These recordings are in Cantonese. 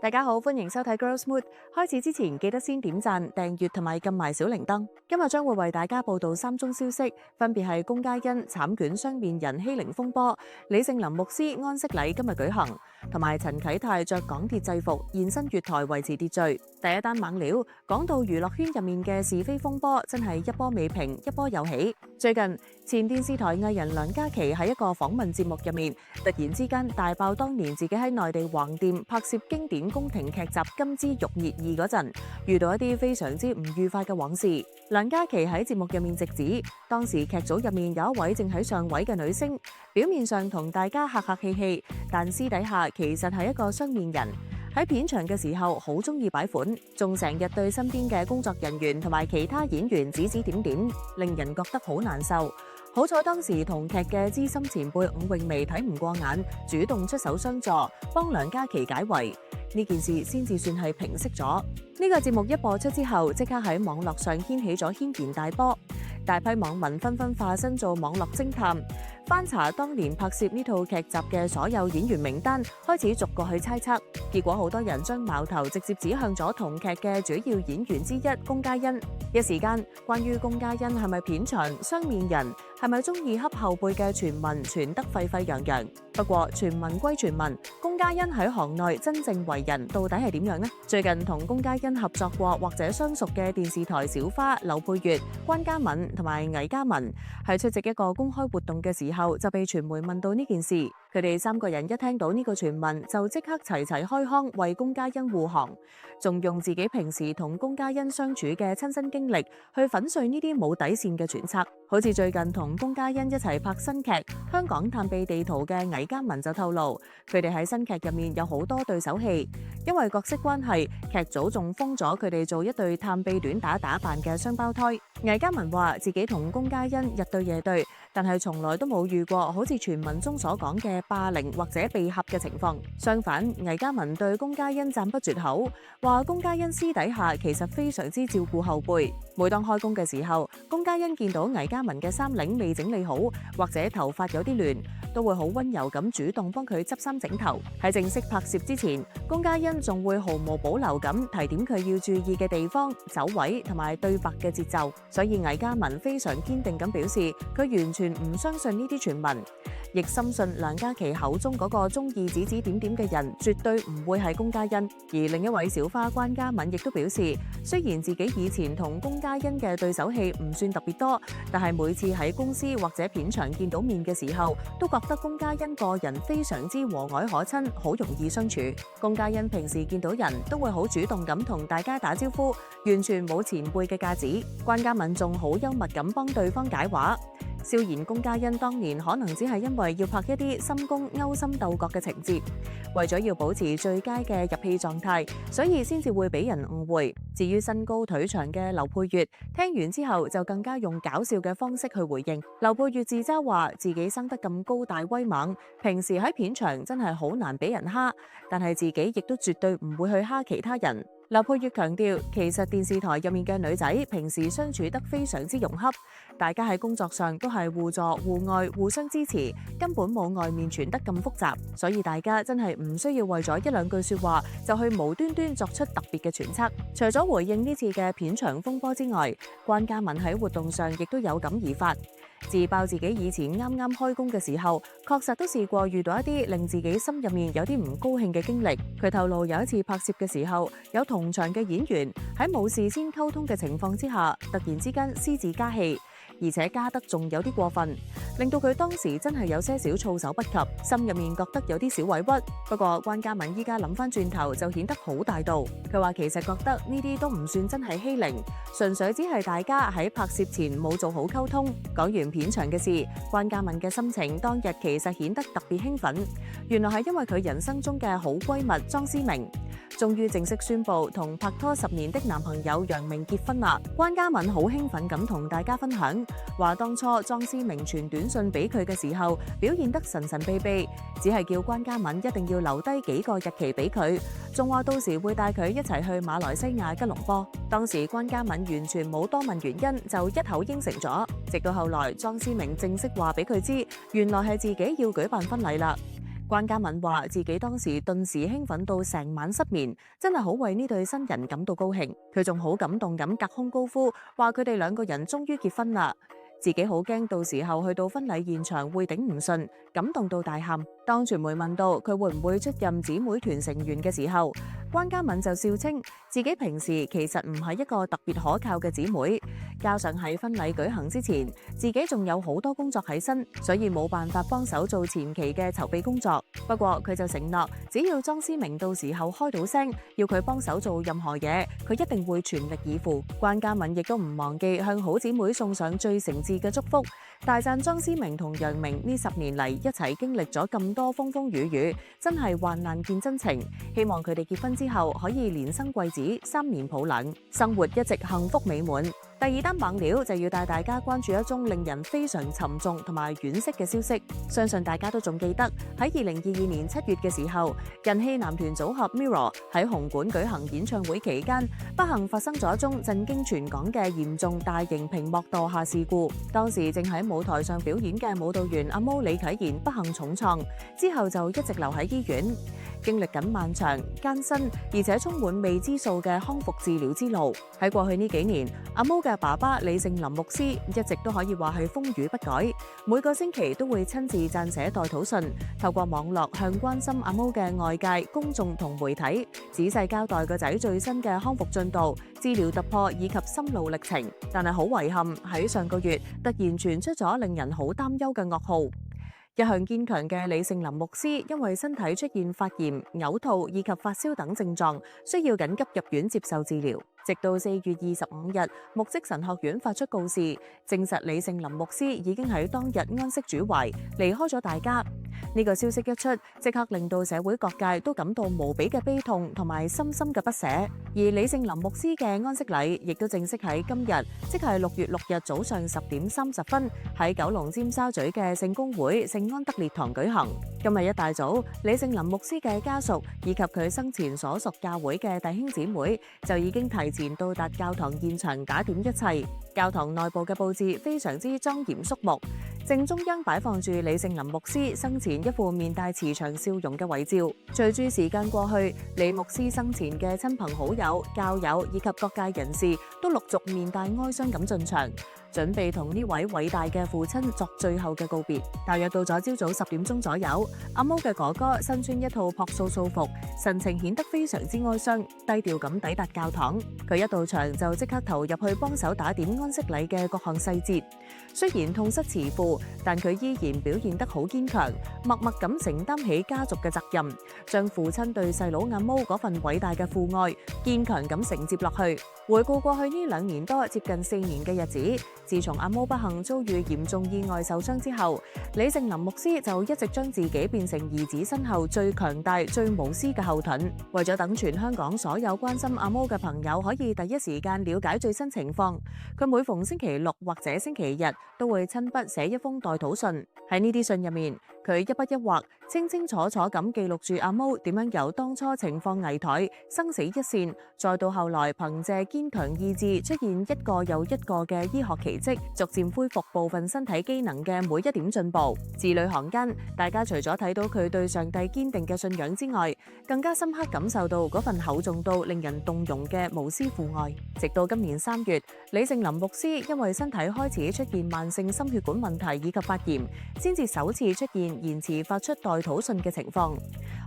大家好，歡迎收睇 Girls Mood。開始之前記得先點讚、訂閱同埋撳埋小鈴鐺。今日將會為大家報道3宗消息，分別係龔嘉欣慘捲雙面人欺凌風波、李盛林牧師安息禮今日舉行，同埋陳啟泰着港鐵制服現身月台維持秩序。第一單猛料，講到娛樂圈入面嘅是非風波，真係一波未平，一波又起。最近前電視台藝人梁嘉琪喺一個訪問節目入面，突然之間大爆當年自己喺內地橫店拍攝經典宮廷劇集《金枝玉葉二》嗰陣，遇到一啲非常之唔愉快嘅往事。梁嘉琪喺節目入面直指，當時劇組入面有一位正喺上位嘅女星，表面上同大家客客氣氣，但私底下其實係一個雙面人。喺片場嘅時候好中意擺款，仲成日對身邊嘅工作人員同埋其他演員指指點點，令人覺得好難受。好彩當時同劇嘅資深前輩伍詠薇睇唔過眼，主動出手相助，幫梁嘉琪解圍，呢件事先至算係平息咗。呢個節目一播出之後，即刻喺網絡上掀起咗軒然大波，大批網民紛紛化身做網絡偵探，翻查當年拍攝呢套劇集嘅所有演員名單，開始逐個去猜測。結果好多人將矛頭直接指向咗同劇嘅主要演員之一龔嘉欣。一時間，關於龔嘉欣係咪片場雙面人，係咪中意恰後輩嘅傳聞傳得沸沸揚揚。不過傳聞歸傳聞，龔嘉欣喺行內真正為人到底係點樣呢？最近同龔嘉欣合作過或者相熟嘅電視台小花劉佩玥、關嘉敏同埋倪嘉文，喺出席一個公開活動嘅時候就被傳媒問到呢件事。佢哋3個人一聽到呢個傳聞，就即刻齊齊開腔為龔嘉欣護航，仲用自己平時同龔嘉欣相處嘅親身經歷去粉碎呢啲冇底線嘅揣測。好似最近同龔嘉欣一齊拍新劇《香港探秘地圖》嘅倪嘉文就透露，佢哋喺新劇入面有好多對手戲，因為角色關係，劇組仲封咗佢哋做一對探秘短打扮嘅雙胞胎。倪嘉文話自己同龔嘉欣日對夜對，但係從來都冇遇過好似傳聞中所講嘅霸凌或者被恰嘅情況。相反，倪嘉文對龔嘉欣讚不絕口，話龔嘉欣私底下其實非常之照顧後輩。每當開工嘅時候，龔嘉欣見到倪嘉文嘅衫領未整理好，或者頭髮有啲亂，都會好溫柔咁主動幫佢執衫整頭。喺正式拍攝之前，龔嘉欣仲會毫無保留咁提點佢要注意嘅地方、走位同埋對白嘅節奏。所以倪嘉文非常堅定咁表示，佢完全唔相信呢啲傳聞，亦深信梁嘉琪口中嗰個中意指指點點嘅人絕對唔會係龔嘉欣。而另一位小花關嘉敏亦都表示，雖然自己以前同龔嘉欣嘅對手戲唔算特別多，但係每次喺公司或者片場見到面嘅時候，都覺得龔嘉欣個人非常之和藹可親，好容易相處。龔嘉欣平時見到人都會好主動咁同大家打招呼，完全冇前輩嘅架子。關嘉敏仲好幽默咁幫對方解話，笑言龔嘉欣當年可能只係因為要拍一啲深宮勾心鬥角嘅情節，為咗要保持最佳嘅入戲狀態，所以先至會俾人誤會。至於身高腿長嘅劉佩玥，聽完之後就更加用搞笑嘅方式去回應。劉佩玥自嘲話自己生得咁高大威猛，平時喺片場真係好難俾人蝦，但係自己亦都絕對唔會去蝦其他人。劉佩玥強調，其實電視台入面嘅女仔平時相處得非常之融洽，大家喺工作上都係互助互愛互相支持，根本冇外面傳得咁複雜，所以大家真係唔需要為咗一兩句說話就去無端端作出特別嘅揣測。除咗回應呢次嘅片場風波之外，關嘉敏喺活動上亦都有感而發，自爆自己以前啱啱開工嘅時候，確實都試過遇到一啲令自己心入面有啲唔高興嘅經歷。佢透露有一次拍攝嘅時候，有同場嘅演員喺冇事先溝通嘅情況之下，突然之間私自加戲，而且加得仲有啲過分，令到佢當時真係有些少措手不及，心入面覺得有啲小委屈。不過關嘉敏依家諗翻轉頭就顯得好大度，佢話其實覺得呢啲都唔算真係欺凌，純粹只係大家喺拍攝前冇做好溝通。講完片場嘅事，關嘉敏嘅心情當日其實顯得特別興奮，原來係因為佢人生中嘅好閨蜜莊思明終於正式宣布同拍拖10年的男朋友楊明結婚啦。關嘉敏好興奮咁同大家分享，話當初莊思明傳短信俾佢嘅時候，表現得神神秘秘，只係叫關嘉敏一定要留低幾個日期俾佢，仲話到時會帶佢一齊去馬來西亞吉隆坡。當時關嘉敏完全冇多問原因，就一口應承咗。直到後來莊思明正式話俾佢知，原來係自己要舉辦婚禮啦。關嘉敏話自己當時頓時興奮到成晚失眠，真係好為呢對新人感到高興。佢仲好感動咁隔空高呼，話佢哋兩個人終於結婚啦。自己好驚到時候去到婚禮現場會頂唔順，感動到大喊。當傳媒問到佢會唔會出任姊妹團成員嘅時候，關嘉敏就笑稱自己平時其實唔係一個特別可靠嘅姊妹，加上喺婚禮舉行之前，自己仲有好多工作喺身，所以冇辦法幫手做前期嘅籌備工作。不過佢就承諾，只要莊思明到時候開到聲，要佢幫手做任何嘢，佢一定會全力以赴。關嘉敏亦都唔忘記向好姊妹送上最誠摯嘅祝福，大讚莊思明同楊明呢10年嚟一齊經歷咗咁多風風雨雨，真係患難見真情。希望佢哋結婚之後可以連生貴子，3年抱兩，生活一直幸福美滿。第二單猛料就要帶大家關注一宗令人非常沉重同埋惋惜嘅消息，相信大家都仲記得喺2022年7月嘅時候，人氣男團組合 Mirror 喺紅館舉行演唱會期間，不幸發生咗一宗震驚全港嘅嚴重大型屏幕墮下事故。當時正喺舞台上表演嘅舞蹈員阿毛李啟賢不幸重創，之後就一直留喺醫院，經歷緊漫長、艱辛而且充滿未知數嘅康復治療之路。喺過去呢幾年，阿毛嘅爸爸李盛林牧師一直都可以話係風雨不改，每個星期都會親自撰寫代禱信，透過網絡向關心阿毛嘅外界、公眾同媒體仔細交代個仔最新嘅康復進度、治療突破以及心路歷程。但係好遺憾，喺上個月突然傳出咗令人好擔憂嘅噩耗。一向堅強嘅李盛林牧師因為身體出現發炎、嘔吐以及發燒等症狀，需要緊急入院接受治療。直到4月25日，牧職神學院發出告示，證實李盛林牧師已經喺當日安息主懷，離開咗大家。呢個消息一出，即刻令到社會各界都感到無比嘅悲痛同埋深深嘅不捨。而李盛林牧師嘅安息禮亦都正式喺今日，即係6月6日早上10點30分，喺九龍尖沙咀嘅聖公會聖安德烈堂舉行。今日一大早，李盛林牧師嘅家屬以及佢生前所屬教會嘅弟兄姊妹就已經提前到達教堂現場打點一切。教堂內部嘅佈置非常之莊嚴肅穆，正中央擺放住李盛林牧師生前一副面帶慈祥笑容嘅遺照。隨住時間過去，李牧師生前嘅親朋好友、教友以及各界人士都陸續面帶哀傷咁進場，準備同呢位偉大嘅父親作最後嘅告別。大約到咗朝早10點鐘左右，阿毛嘅哥哥身穿一套樸素素服，神情顯得非常之哀傷，低調咁抵達教堂。佢一到場就即刻投入去幫手打點安息禮嘅各項細節。雖然痛失慈父，但佢依然表現得好堅強，默默咁承擔起家族嘅責任，將父親對細佬阿毛嗰份偉大嘅父愛堅強咁承接落去。回顧過去呢2年多接近4年嘅日子，自從阿毛不幸遭遇嚴重意外受傷之後，李盛林牧師就一直將自己變成兒子身後最強大、最無私嘅後盾。為咗等全香港所有關心阿毛嘅朋友可以第一時間了解最新情況，佢每逢星期六或者星期日都會親筆寫一封代禱信。喺呢啲信入面，佢一筆一畫，清清楚楚咁記錄住阿毛點樣由當初情況危殆、生死一線，再到後來憑借堅強意志出現一個又一個嘅醫學奇蹟，逐漸恢復部分身體機能嘅每一點進步。字裏行間，大家除咗睇到佢對上帝堅定嘅信仰之外，更加深刻感受到嗰份厚重到令人動容嘅無私父愛。直到今年3月，李盛林牧師因為身體開始出現慢性心血管問題以及發炎，先至首次出現延遲發出代禱信嘅情況。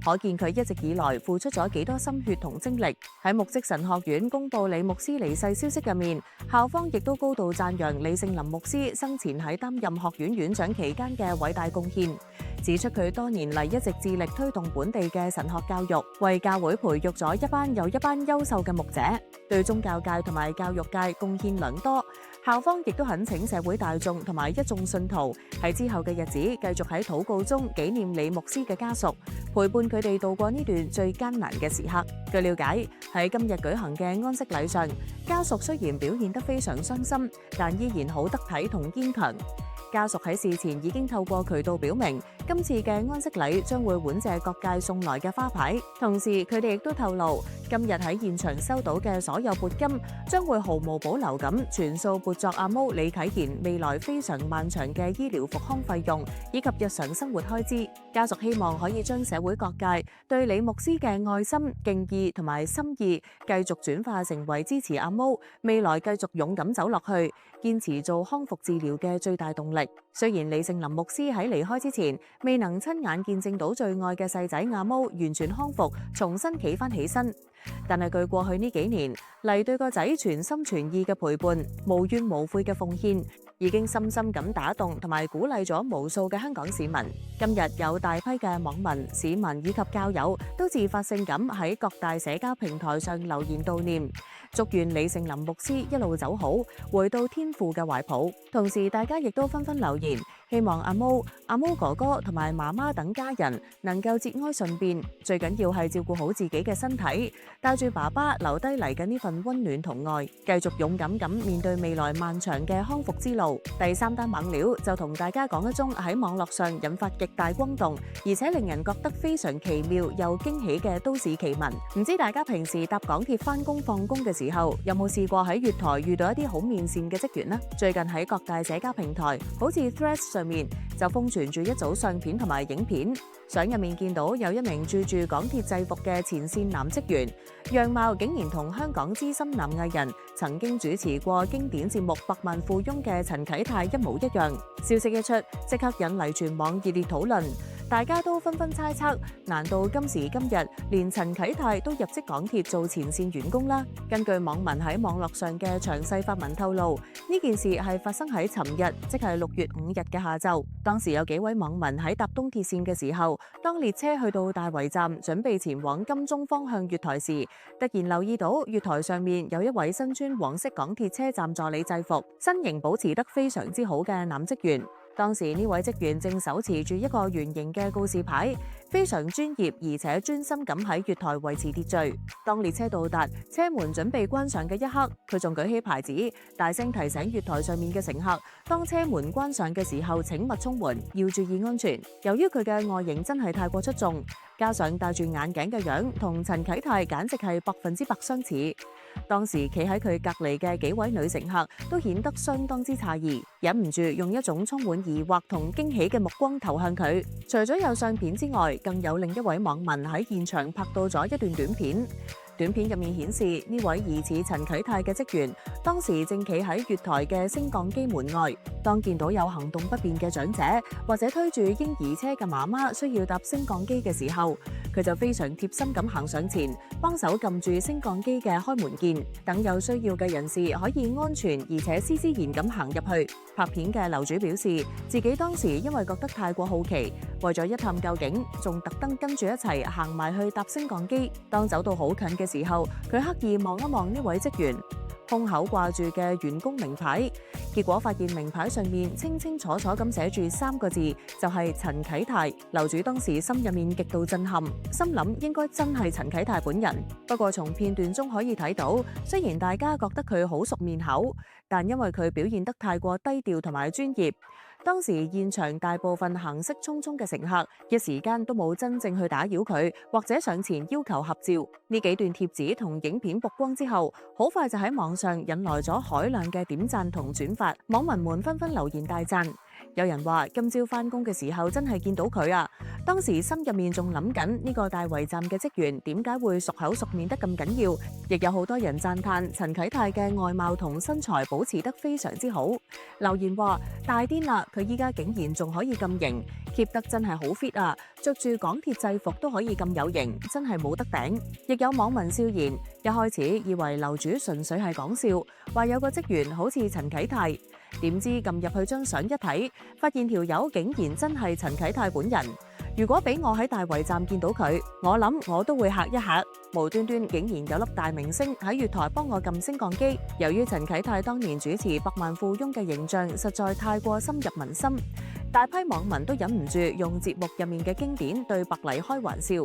可見佢一直以來付出咗幾多心血同精力。喺牧職神學院公布李牧師離世消息入面，校方亦都高度讚揚李盛林牧師生前喺擔任學院院長期間嘅偉大貢獻，指出佢多年嚟一直致力推動本地嘅神學教育，為教會培育咗一班又一班優秀嘅牧者，對宗教界同埋教育界貢獻良多。校方亦都懇請社會大眾同埋一眾信徒喺之後嘅日子繼續喺禱告中紀念李牧師嘅家屬，陪伴佢哋度過呢段最艱難嘅時刻。據了解，喺今日舉行嘅安息禮上，家屬雖然表現得非常傷心，但依然好得體同堅強。家屬喺事前已經透過渠道表明，今次嘅安息禮將會婉謝各界送來嘅花牌。同時，佢哋亦都透露，今日喺現場收到嘅所有撥金，將會毫無保留咁全數撥作阿毛李啟賢未來非常漫長嘅醫療復康費用以及日常生活開支。家屬希望可以將社會各界對李牧師嘅愛心、敬意同埋心意，繼續轉化成為支持阿毛未來繼續勇敢走落去，堅持做康復治療嘅最大動力。雖然李盛林牧師喺離開之前未能親眼見證到最愛嘅細仔阿毛完全康復，重新企返起身，但係佢過去呢幾年嚟對個仔全心全意嘅陪伴、無怨無悔嘅奉獻，已經深深咁打動同埋鼓勵咗無數嘅香港市民。今日有大批嘅網民、市民以及教友都自發性咁喺各大社交平台上留言悼念，祝願李盛林牧師一路走好，回到天父嘅懷抱。同時，大家亦都紛紛留言，希望阿毛哥哥同埋媽媽等家人能夠節哀順變，最緊要係照顧好自己嘅身體，帶住爸爸留低嚟嘅呢份溫暖同愛，繼續勇敢咁面對未來漫長嘅康復之路。第三單猛料就同大家講一宗喺網絡上引發極大轟動，而且令人覺得非常奇妙又驚喜嘅都市奇聞。唔知大家平時搭港鐵返工放工嘅時候，有冇試過喺月台遇到一啲好面善嘅職員呢？最近喺各大社交平台，好似 Threads 上面就瘋傳住一組相片同埋影片，相入面見到有一名著住港鐵制服嘅前線男職員，樣貌竟然同香港資深男藝人曾經主持過經典節目《百萬富翁》嘅陳啟泰一模一樣。消息一出，即刻引嚟全網熱烈討論。大家都紛紛猜測，難道今時今日連陳啟泰都入職港鐵做前線員工啦？根據網民喺網絡上嘅詳細發文透露，呢件事係發生喺尋日，即係6月5日嘅下晝。當時有幾位網民喺搭東鐵線嘅時候，當列車去到大圍站，準備前往金鐘方向月台時，突然留意到月台上面有一位身穿黃色港鐵車站助理制服、身形保持得非常之好嘅男職員。當時呢位職員正手持住一個圓形嘅告示牌，非常專業而且專心咁喺月台維持秩序。當列車到達，車門準備關上嘅一刻，佢仲舉起牌子，大聲提醒月台上面嘅乘客，當車門關上嘅時候請勿衝門，要注意安全。由於佢嘅外形真係太過出眾，加上戴住眼鏡嘅樣，同陳啟泰簡直係100%相似。當時企喺佢隔離嘅幾位女乘客都顯得相當之詫異，忍唔住用一種充滿疑惑同驚喜嘅目光投向佢。除咗有相片之外，更有另一位網民喺現場拍到咗一段短片。短片入面顯示，呢位疑似陳啟泰嘅職員當時正企喺月台嘅升降機門外，當見到有行動不便嘅長者或者推住嬰兒車嘅媽媽需要搭升降機嘅時候，佢就非常貼心咁行上前，幫手撳住升降機嘅開門鍵，等有需要嘅人士可以安全而且斯斯然咁行入去。拍片嘅樓主表示，自己當時因為覺得太過好奇，為咗一探究竟，仲特登跟住一齊行埋去搭升降機。當走到好近嘅時候，佢刻意望一望呢位職員胸口掛住嘅員工名牌，結果發現名牌上面清清楚楚咁寫住3個字，就係陳啟泰。樓主當時心入面極度震撼，心諗應該真係陳啟泰本人。不過從片段中可以睇到，雖然大家覺得佢好熟面口，但因為佢表現得太過低調同埋專業，當時現場大部分行色匆匆嘅乘客一時間都冇真正去打擾佢，或者上前要求合照。呢幾段貼紙同影片曝光之後，好快就喺網上引來咗海量嘅點讚同轉發，網民們紛紛留言大讚。有人話今朝返工嘅時候真係見到佢啊！當時心入面仲諗緊呢個大圍站嘅職員點解會熟口熟面得咁緊要，亦有好多人讚嘆陳啟泰嘅外貌同身材保持得非常之好。留言話大癲啦，佢依家竟然仲可以咁型，keep 得真係好 fit 啊！着住港鐵制服都可以咁有型，真係冇得頂。亦有網民笑言，一開始以為樓主純粹係講笑，話有個職員好似陳啟泰。點知撳入去張相一睇，發現條友竟然真係陳啟泰本人。如果俾我喺大圍站見到佢，我諗我都會嚇一嚇。無端端竟然有粒大明星喺月台幫我撳升降機。由於陳啟泰當年主持《百萬富翁》嘅形象實在太過深入民心，大批網民都忍唔住用節目入面嘅經典對白嚟開玩笑。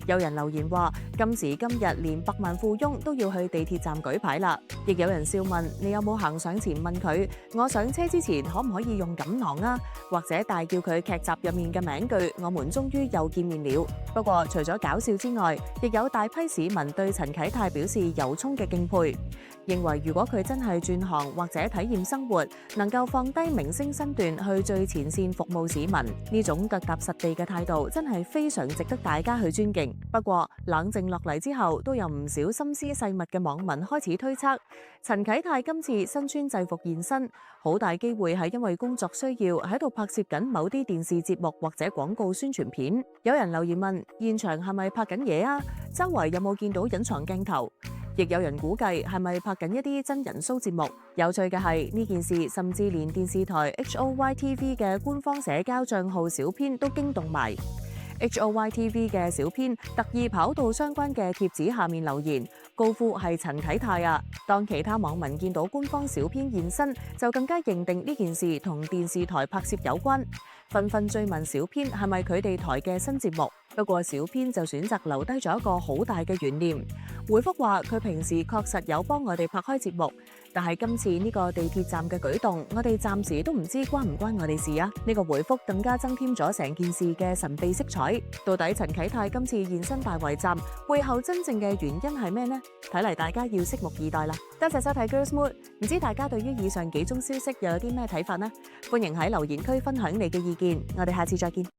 有人留言話：今時今日連百萬富翁都要去地鐵站舉牌啦。亦有人笑問：你有冇行上前問佢，我上車之前可唔可以用錦囊啊？或者大叫佢劇集入面嘅名句：我們終於又見面了。不過除咗搞笑之外，亦有大批市民對陳啟泰表示由衷嘅敬佩，認為如果佢真係轉行或者體驗生活，能夠放低明星身段去最前線服務市民，呢種腳踏實地嘅態度真係非常值得大家去尊敬。不過冷靜落嚟之後，都有唔少心思細密嘅網民開始推測，陳啟泰今次身穿制服現身，好大機會係因為工作需要喺度拍攝緊某啲電視節目或者廣告宣傳片。有人留言問：現場係咪拍緊嘢啊？周圍有冇見到隱藏鏡頭？亦有人估計係咪拍緊一啲真人 show 節目？有趣嘅係呢件事，甚至連電視台 HOYTV 嘅官方社交帳號小編都驚動埋。HOYTV 嘅小編特意跑到相關嘅貼紙下面留言，高呼係陳啟泰啊！當其他網民見到官方小編現身，就更加認定呢件事同電視台拍攝有關，紛紛追問小編係咪佢哋台嘅新節目。不過小編就選擇留低咗一個好大嘅懸念，回覆話佢平時確實有幫我哋拍開節目，但係今次呢個地鐵站嘅舉動，我哋暫時都唔知關唔關我哋事啊！呢個回覆更加增添咗成件事嘅神秘色彩。到底陳啟泰今次現身大圍站背後真正嘅原因係咩呢？睇嚟大家要拭目以待啦！多謝收睇 Girls Mood， 唔知大家對於以上幾宗消息又有啲咩睇法呢？歡迎喺留言區分享你嘅意見，我哋下次再見。